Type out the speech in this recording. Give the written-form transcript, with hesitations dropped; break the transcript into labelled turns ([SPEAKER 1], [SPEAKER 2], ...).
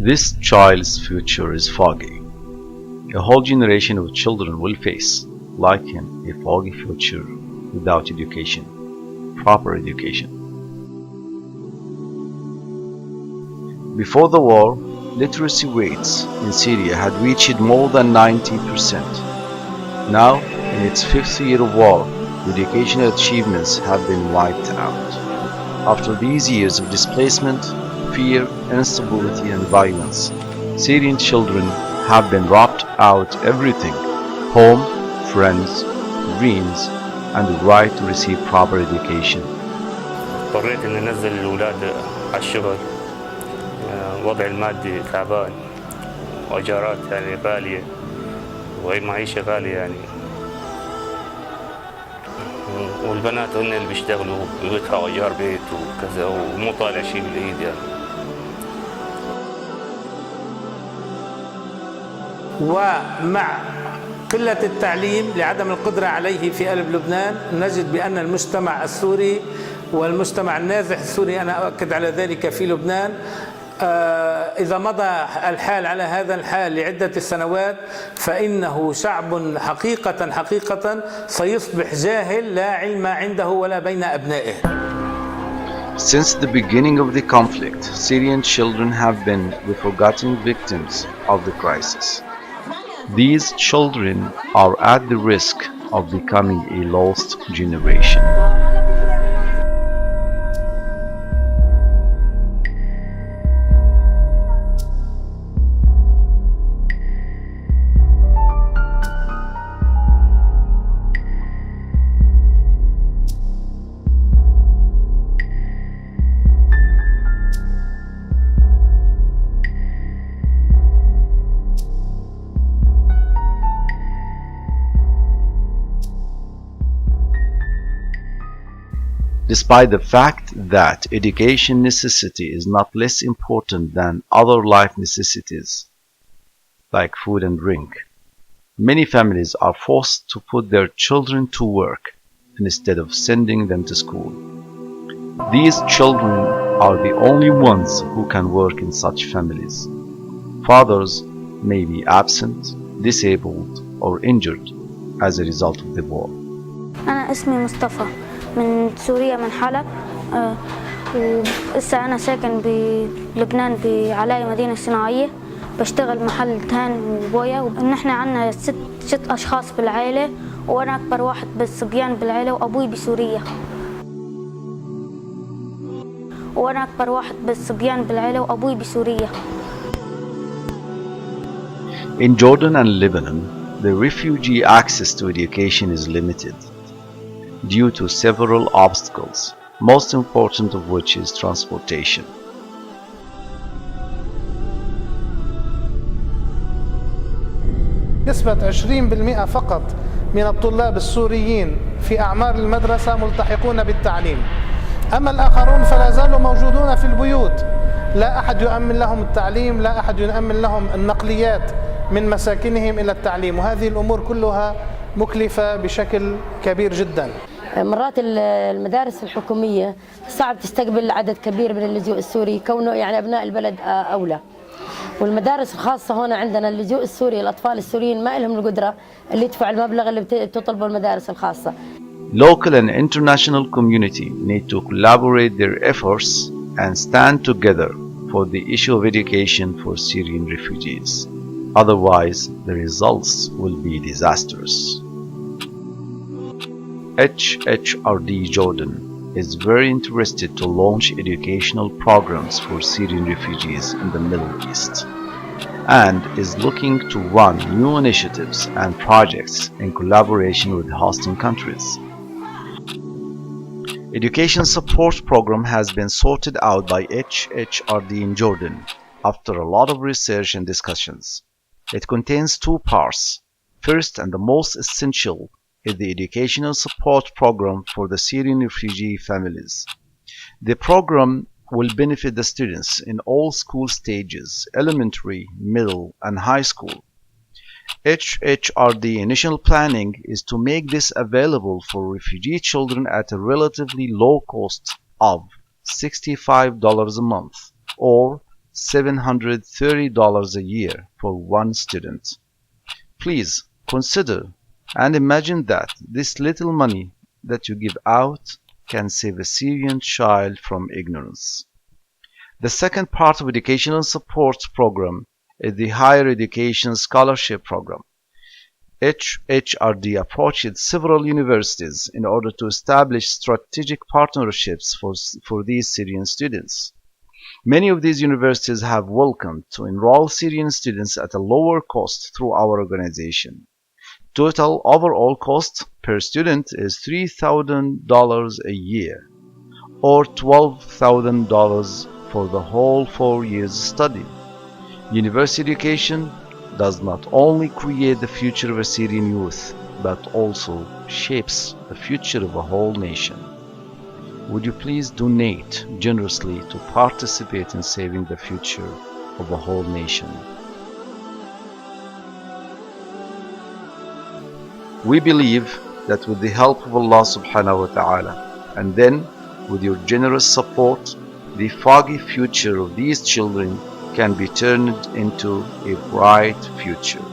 [SPEAKER 1] This child's future is foggy. A whole generation of children will face, like him, a foggy future without education, proper education. Before the war, literacy rates in Syria had reached more than 90%. Now, in its fifth year of war, educational achievements have been wiped out. After these years of displacement, fear, instability and violence, Syrian children have been robbed out everything: home, friends, dreams, and the right to receive proper education.
[SPEAKER 2] اضطريت اني انزل الاولاد على الشغل. وضع المادي تعبان، واجارات يعني غالية، ومعيشة غالية يعني. والبنات هن اللي بيشتغلوا ويدفعوا ايجار بيت وكذا، ومو طالع شيء بالايد يعني.
[SPEAKER 3] ومع قلة التعليم لعدم القدرة عليه في قلب لبنان، نجد بأن المجتمع السوري والمجتمع النازح السوري، أنا أؤكد على ذلك في لبنان، إذا مضى الحال على هذا الحال لعدة سنوات فإنه شعب حقيقة سيصبح جاهل لا علم عنده ولا بين أبنائه.
[SPEAKER 1] Since the beginning of the conflict, Syrian children have been the forgotten victims of the crisis. These children are at the risk of becoming a lost generation. Despite the fact that education necessity is not less important than other life necessities, like food and drink, many families are forced to put their children to work instead of sending them to school. These children are the only ones who can work in such families. Fathers may be absent, disabled, or injured as a result of the war.
[SPEAKER 4] أنا اسمي مصطفى من سوريا، من حلب، وإسا أنا ساكن بلبنان بعلاية مدينة صناعية، بشتغل محل دهان وبويا. ونحن عنا ست أشخاص بالعائلة، وأنا أكبر واحد بالصبيان بالعائلة، وأبوي بسوريا.
[SPEAKER 1] In Jordan and Lebanon, the refugee access to education is limited due to several obstacles, most important of which is transportation.
[SPEAKER 5] نسبة 20% فقط من الطلاب السوريين في أعمار المدرسة ملتحقون بالتعليم، أما الآخرون فلا زالوا موجودون في البيوت، لا أحد يؤمن لهم التعليم، لا أحد يؤمن لهم النقليات من مساكنهم إلى التعليم، وهذه الأمور كلها مكلفة بشكل كبير جدا.
[SPEAKER 6] مرات المدارس الحكومية صعب تستقبل عدد كبير من اللجوء السوري، كونه يعني أبناء البلد أولى. والمدارس الخاصة هنا عندنا اللجوء السوري، الأطفال السوريين ما لهم القدرة اللي يدفع المبلغ اللي بتطلبه المدارس الخاصة.
[SPEAKER 1] Local and international community need to collaborate their efforts and stand together for the issue of education for Syrian refugees. Otherwise, the results will be disastrous. HHRD Jordan is very interested to launch educational programs for Syrian refugees in the Middle East and is looking to run new initiatives and projects in collaboration with hosting countries. Education support program has been sorted out by HHRD in Jordan after a lot of research and discussions. It contains two parts. First, and the most essential, is the educational support program for the Syrian refugee families. The program will benefit the students in all school stages, elementary, middle, and high school. HHRD initial planning is to make this available for refugee children at a relatively low cost of $65 a month or $730 a year for one student. Please consider and imagine that this little money that you give out can save a Syrian child from ignorance. The second part of educational support program is the Higher Education Scholarship Program. HHRD approached several universities in order to establish strategic partnerships for these Syrian students. Many of these universities have welcomed to enroll Syrian students at a lower cost through our organization. Total overall cost per student is $3,000 a year, or $12,000 for the whole 4 years study. University education does not only create the future of Syrian youth, but also shapes the future of a whole nation. Would you please donate generously to participate in saving the future of a whole nation? We believe that with the help of Allah subhanahu wa ta'ala, and then with your generous support, the foggy future of these children can be turned into a bright future.